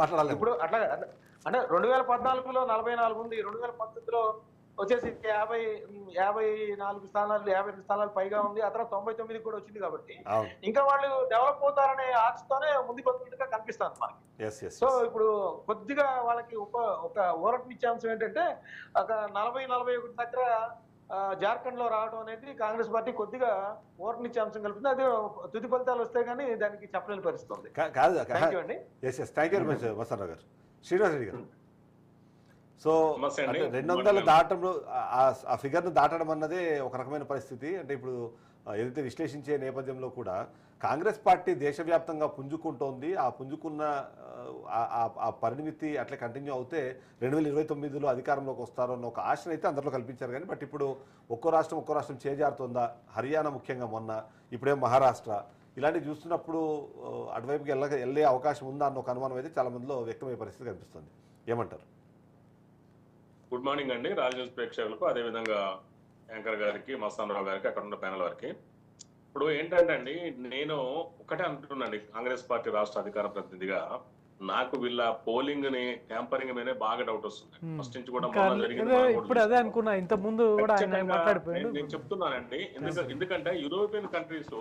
మాట్లాడాలి. ఇప్పుడు అట్లా అంటే 2014లో 44 ఉంది, 2019లో వచ్చేసి 54 స్థానాలు, 52 స్థానాలు పైగా ఉంది. ఆ తర్వాత 99 కూడా వచ్చింది. కాబట్టి ఇంకా వాళ్ళు డెవలప్ అవుతారనే ఆశతోనే ముందుకు వస్తున్నట్టుగా కనిపిస్తుంది మనకి. సో ఇప్పుడు కొద్దిగా వాళ్ళకి ఒక ఊరటనిచ్చే అంశం ఏంటంటే ఒక 40-41 దగ్గర జార్ఖండ్ లో రావడం అనేది కాంగ్రెస్ పార్టీ కొద్దిగా ఊరటనిచ్చే అంశం కలుపుతుంది. అది తుది ఫలితాలు వస్తే గానీ దానికి చెప్పలేని పరిస్థితి ఉంది. శ్రీనివాస్ రెడ్డి గారు, సో అంటే 200 దాటంలో ఆ ఫిగర్ను దాటడం అన్నదే ఒక రకమైన పరిస్థితి. అంటే ఇప్పుడు ఏదైతే విశ్లేషించే నేపథ్యంలో కూడా కాంగ్రెస్ పార్టీ దేశవ్యాప్తంగా పుంజుకుంటోంది. ఆ పుంజుకున్న ఆ పరిమితి అట్లా కంటిన్యూ అవుతే 2029లో అధికారంలోకి వస్తారు అన్న ఒక ఆశను అయితే అందరిలో కల్పించారు. కానీ బట్ ఇప్పుడు ఒక్కో రాష్ట్రం చేజారుతుందా? హర్యానా ముఖ్యంగా మొన్న, ఇప్పుడేం మహారాష్ట్ర, ఇలాంటివి చూస్తున్నప్పుడు అటువైపుకి వెళ్ళే అవకాశం ఉందా అన్న ఒక అనుమానం అయితే చాలా మందిలో వ్యక్తమయ్యే పరిస్థితి కనిపిస్తుంది. ఏమంటారు? గుడ్ మార్నింగ్ అండి రాజన్యూస్ ప్రేక్షకులకు, అదేవిధంగా యాంకర్ గారికి, మస్తాన్ రావు గారికి, అక్కడ ఉన్న ప్యానల్ వారికి. ఇప్పుడు ఏంటంటే అండి, నేను ఒకటే అంటున్నాండి, కాంగ్రెస్ పార్టీ రాష్ట్ర అధికార ప్రతినిధిగా నాకు వీళ్ళ పోలింగ్ ని ట్యాంపరింగ్ మీదే బాగా డౌట్ వస్తుంది. ఫస్ట్ నుంచి కూడా నేను చెప్తున్నానండి. ఎందుకంటే యూరోపియన్ కంట్రీస్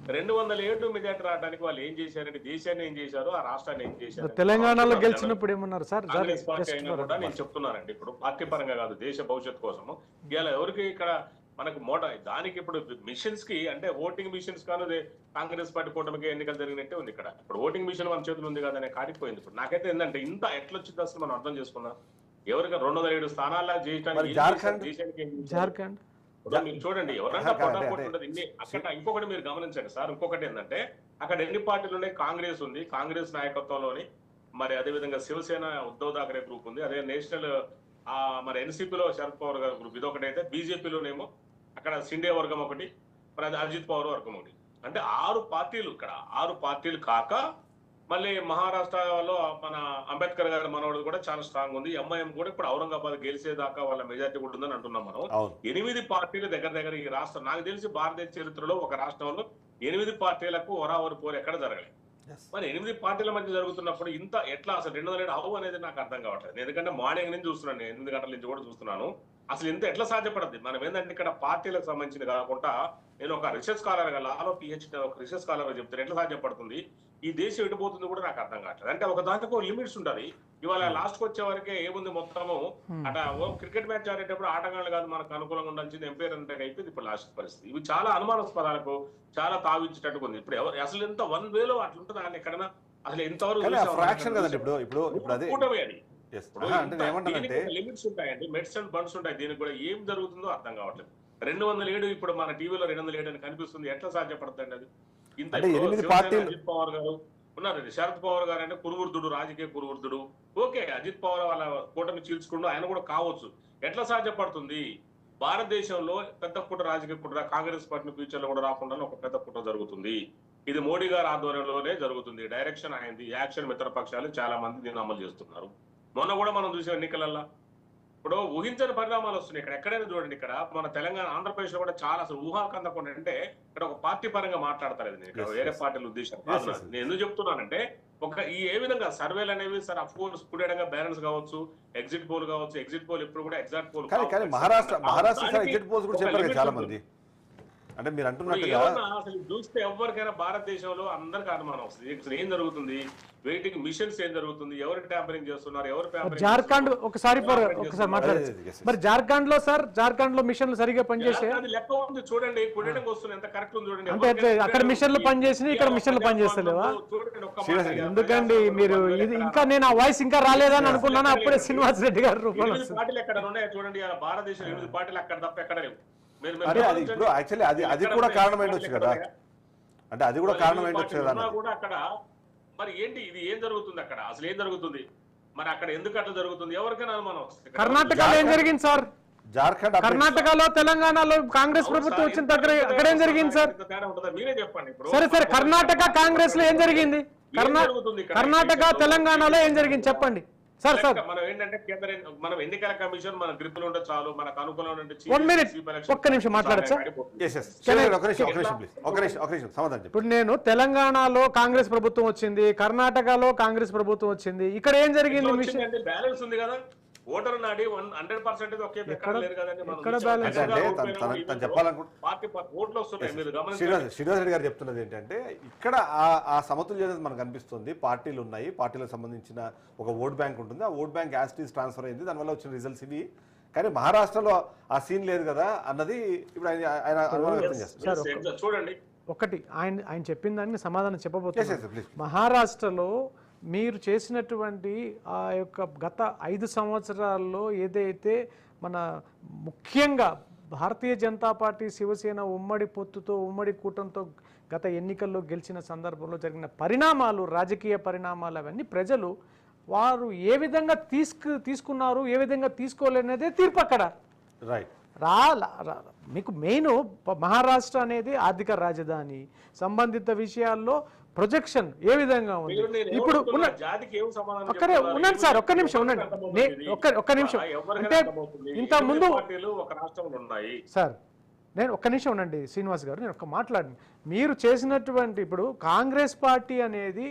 207 మెజార్టీ రావడానికి వాళ్ళు ఏం చేశారంటే, దేశాన్ని ఏం చేశారు, ఆ రాష్ట్రాన్ని ఏం చేశారు, తెలంగాణలో గెలిచినప్పుడు ఏమన్నారు సార్? కాంగ్రెస్ పార్టీ అయినా కూడా నేను చెప్తున్నానండి, ఇప్పుడు పార్టీ పరంగా కాదు, దేశ భవిష్యత్తు కోసము. ఇలా ఎవరికి ఇక్కడ మనకు దానికి ఇప్పుడు మిషన్స్ కి, అంటే ఓటింగ్ మిషన్స్ కాను కాంగ్రెస్ పార్టీ కూటమికి ఎన్నికలు జరిగినట్టే ఉంది. ఇక్కడ ఇప్పుడు ఓటింగ్ మిషన్ మన చేతులు ఉంది కదనే కాడిపోయింది. ఇప్పుడు నాకైతే ఏంటంటే ఇంత ఎట్లొచ్చింది అసలు మనం అర్థం చేసుకున్నాం. ఎవరికి 207 స్థానాల్లో దేశానికి మీరు చూడండి, ఎవరైనా పొటాపోటీ ఉండదు. అక్కడ ఇంకొకటి మీరు గమనించండి సార్, ఇంకొకటి ఏంటంటే అక్కడ ఎన్ని పార్టీలు ఉన్నాయి? కాంగ్రెస్ ఉంది, కాంగ్రెస్ నాయకత్వంలోని, మరి అదేవిధంగా శివసేన ఉద్ధవ్ ఠాకరే గ్రూప్ ఉంది, అదే నేషనల్ మరి ఎన్సీపీలో శరద్ పవార్ గారి గ్రూప్ ఇది ఒకటైతే, బీజేపీలోనేమో అక్కడ సిండే వర్గం ఒకటి, మరి అది అజిత్ పవార్ వర్గం ఒకటి. అంటే 6 పార్టీలు. ఇక్కడ 6 పార్టీలు కాక మళ్ళీ మహారాష్ట్రలో మన అంబేద్కర్ గారి మనవడు కూడా చాలా స్ట్రాంగ్ ఉంది. ఎంఐఎం కూడా ఇప్పుడు ఔరంగాబాద్ గెలిచేదాకా వాళ్ళ మెజార్టీ కూడా ఉందని అంటున్నాం మనం. 8 పార్టీలు దగ్గర ఈ రాష్ట్రం, నాకు తెలిసి భారతదేశ చరిత్రలో ఒక రాష్ట్రంలో 8 పార్టీలకు ఒరావరి పోరు ఎక్కడ జరగలేదు. మరి 8 పార్టీల మధ్య జరుగుతున్నప్పుడు ఇంత ఎట్లా అసలు 207 అవు అనేది నాకు అర్థం కావట్లేదు. ఎందుకంటే మార్నింగ్ నుంచి చూస్తున్నాను, 8 గంటల నుంచి కూడా చూస్తున్నాను. అసలు ఇంత ఎట్లా సాధ్యపడద్ది? మనం ఏంటంటే ఇక్కడ పార్టీలకు సంబంధించింది కాకుండా, నేను ఒక రీసెర్చ్ స్కాలర్ గా, లాలో పిహెచ్డి ఒక రీసెర్చ్ స్కాలర్ గా చెప్తాను, ఎట్లా సాధ్యపడుతుంది, ఈ దేశం ఎటుపోతుంది కూడా నాకు అర్థం కావట్లేదు. అంటే ఒక దాంట్లో లిమిట్స్ ఉంటుంది. ఇవాళ లాస్ట్ కి వచ్చే వరకే ఏముంది మొత్తము, అట క్రికెట్ మ్యాచ్ ఆడేటప్పుడు ఆటగాళ్ళు కాదు మనకు అనుకూలంగా ఉండాల్సింది ఎంపైర్ అంటే అయిపోయింది ఇప్పుడు లాస్ట్ పరిస్థితి. ఇవి చాలా అనుమానాస్పదాలకు చాలా తావించేటట్టుగా ఉంది. ఇప్పుడు అసలు ఎంత 1 వేలో అట్లా ఉంటుంది అని ఎక్కడైనా అసలు ఎంతవరకు కూటమి అది. లిమిట్స్ ఉంటాయండి, మెట్స్ అండ్ బండ్స్ ఉంటాయి. దీనికి కూడా ఏం జరుగుతుందో అర్థం కావట్లేదు. 207 ఇప్పుడు మన టీవీలో 207 అని కనిపిస్తుంది. ఎట్లా సాధ్యపడుతుంది అది? ఇంత అజిత్ పవార్ గారు ఉన్నారండి, శరద్ పవార్ గారు అంటే కురువృద్ధుడు, రాజకీయ కురువృద్ధుడు. ఓకే, అజిత్ పవార్ వాళ్ళ కూటమి చీల్చుకుంటూ ఆయన కూడా కావచ్చు. ఎట్లా సాధ్యపడుతుంది? భారతదేశంలో పెద్ద కుట్ర, రాజకీయ కుట్ర, కాంగ్రెస్ పార్టీ ఫ్యూచర్ లో కూడా రాకుండా ఒక పెద్ద కుట్ర జరుగుతుంది. ఇది మోడీ గారి ఆధ్వర్యంలోనే జరుగుతుంది. డైరెక్షన్ అయింది, యాక్షన్ మిత్రపక్షాలు చాలా మంది దీన్ని అమలు చేస్తున్నారు. మొన్న కూడా మనం చూసిన ఎన్నికలలో ఇప్పుడు ఊహించని పరిణామాలు వస్తున్నాయి. ఇక్కడ ఎక్కడైనా చూడండి, ఇక్కడ మన తెలంగాణ, ఆంధ్రప్రదేశ్ లో కూడా చాలా అసలు ఊహాకందకుండా, అంటే ఇక్కడ ఒక పార్టీ పరంగా మాట్లాడతారు. నేను వేరే పార్టీల ఉద్దేశం కాదు. నేను ఎందుకు చెప్తున్నానంటే, ఏ విధంగా సర్వేలు అనేవి సార్ అఫ్ కోర్స్ పుడేడంగా బ్యాలెన్స్ కావచ్చు, ఎగ్జిట్ పోల్ కావచ్చు. ఎగ్జిట్ పోల్ ఇప్పుడు కూడా exact pole Maharashtra exit polls కూడా చెప్పారు చాలా మంది. అంటే మీరు అంటున్నట్టుగా అసలు చూస్తే ఎవరికైనా భారతదేశంలో అందరికీ అనుమానం వస్తుంది. అసలు ఏం జరుగుతుంది, వెయిటింగ్ మిషన్స్ ఏం జరుగుతుంది, ఎవరు ట్యాంపరింగ్ చేస్తున్నారు, ఎవరు జార్ఖండ్ ఒకసారి మాట్లాడచ్చు. మరి జార్ఖండ్ లో సార్, జార్ఖండ్ లో మిషన్లు సరిగా పనిచేసే లెక్క ఉంది చూడండి. పుడేడంగా వస్తుంది, ఎంత కరెక్ట్ ఉంది చూడండి. అంటే అక్కడ మిషన్లు పనిచేసినాయి, ఇక్కడ మిషన్లు పనిచేస్తలేవా? ఎందుకండి మీరు ఇది ఇంకా నేను ఆ వాయిస్ ఇంకా రాలేదని అనుకున్నాను. అప్పుడే శ్రీనివాస్ రెడ్డి గారు రూపంలో పార్టీలు ఎక్కడ ఉన్నాయో చూడండి. భారతదేశం 8 పార్టీలు అక్కడ తప్ప ఎక్కడ లేవు. ఇప్పుడు యాక్చువల్లీ అది కూడా కారణం ఏంటొచ్చు కదా, అంటే అది కూడా కారణం ఏంటొచ్చు కదా కూడా అక్కడ. మరి ఏంటి ఇది, ఏం జరుగుతుంది అక్కడ, అసలు ఏం జరుగుతుంది, మరి అక్కడ ఎందుకు అట్లా జరుగుతుంది, ఎవరికైనా అనుమానం వస్తుంది. కర్ణాటకలో ఏం జరిగింది సార్? జార్ఖండ్, కర్ణాటకలో, తెలంగాణలో కాంగ్రెస్ ప్రభుత్వం వచ్చిన దగ్గర అక్కడ ఏం జరిగింది సార్? మీరే చెప్పండి. సరే కర్ణాటక కాంగ్రెస్ లో ఏం జరిగింది? కర్ణాటక తెలంగాణలో ఏం జరిగింది చెప్పండి. మనం ఏంటంటే కేంద్ర మనం ఎన్నికల కమిషన్ మన గ్రిప్ లో ఉంటే చాలు, మనకు అనుకూలంగా ఉంటే ఒక్క నిమిషం మాట్లాడచ్చా? ఇప్పుడు నేను తెలంగాణలో కాంగ్రెస్ ప్రభుత్వం వచ్చింది, కర్ణాటకలో కాంగ్రెస్ ప్రభుత్వం వచ్చింది, ఇక్కడ ఏం జరిగింది? బ్యాలెన్స్ ఉంది కదా, ఓటర్ నాడి 100% ఒకే ప్రకారం లేరు కదండి. శ్రీనివాస్ రెడ్డి గారు చెప్తున్నది ఏంటంటే ఇక్కడ ఆ సమతుల్యత మనకు కనిపిస్తుంది. పార్టీలు ఉన్నాయి, పార్టీలకు సంబంధించిన ఒక ఓట్ బ్యాంక్ ఉంటుంది, ఆ ఓట్ బ్యాంక్ యాస్టీస్ ట్రాన్స్ఫర్ అయింది, దానివల్ల వచ్చిన రిజల్ట్స్ ఇవి. కానీ మహారాష్ట్రలో ఆ సీన్ లేదు కదా అన్నది ఇప్పుడు ఆయన చూడండి. ఒకటి ఆయన చెప్పిన దాన్ని సమాధానం చెప్పబోతున్నారు. మహారాష్ట్రలో మీరు చేసినటువంటి ఆ యొక్క గత 5 సంవత్సరాల్లో ఏదైతే మన ముఖ్యంగా భారతీయ జనతా పార్టీ శివసేన ఉమ్మడి పొత్తుతో ఉమ్మడి కూటమితో గత ఎన్నికల్లో గెలిచిన సందర్భంలో జరిగిన పరిణామాలు, రాజకీయ పరిణామాలు, అవన్నీ ప్రజలు వారు ఏ విధంగా తీసుకున్నారు, ఏ విధంగా తీసుకోలేనిదే తీర్పు అక్కడ. రైట్. మీకు మెయిన్ మహారాష్ట్ర అనేది ఆర్థిక రాజధాని, సంబంధిత విషయాల్లో ప్రొజెక్షన్ ఏ విధంగా ఉంది. ఇప్పుడు ఉండండి సార్, ఒక్క నిమిషం ఉండండి, ఒక్క నిమిషం. అంటే ఇంత ముందు సార్ నేను ఒక్క నిమిషం ఉండండి శ్రీనివాస్ గారు, నేను ఒక్క మాట్లాడండి. మీరు చేసినటువంటి ఇప్పుడు కాంగ్రెస్ పార్టీ అనేది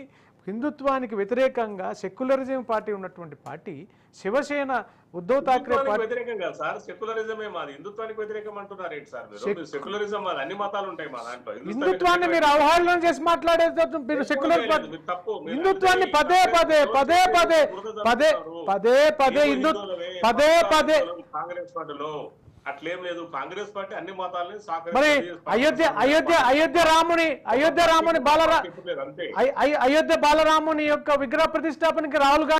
హిందుత్వానికి వ్యతిరేకంగా సెక్యులరిజం పార్టీ ఉన్నటువంటి పార్టీ, శివసేన ఉద్ధవ్ ఠాక్రే పార్టీ వ్యతిరేకంగా సార్, సెక్యులరిజమే మాది, హిందుత్వానికి వ్యతిరేకం అంటున్నారు ఏంటి సార్ మీరు? సెక్యులరిజం మాది, అన్ని మతాలు ఉంటాయి మా దాంట్లో. హిందుత్వాన్ని మీరు అవహేళన చేసి మాట్లాడేది మీరు సెక్యులర్ హిందుత్వాన్ని పదే పదే పదే పదే పదే పదే పదే కాంగ్రెస్ పార్టీలో అట్లేం లేదు. కాంగ్రెస్ పార్టీ అన్ని మతాలని మరి అయోధ్య రాముని బాలరాముని యొక్క విగ్రహ ప్రతిష్టాపనకి రాహుల్ గాంధీ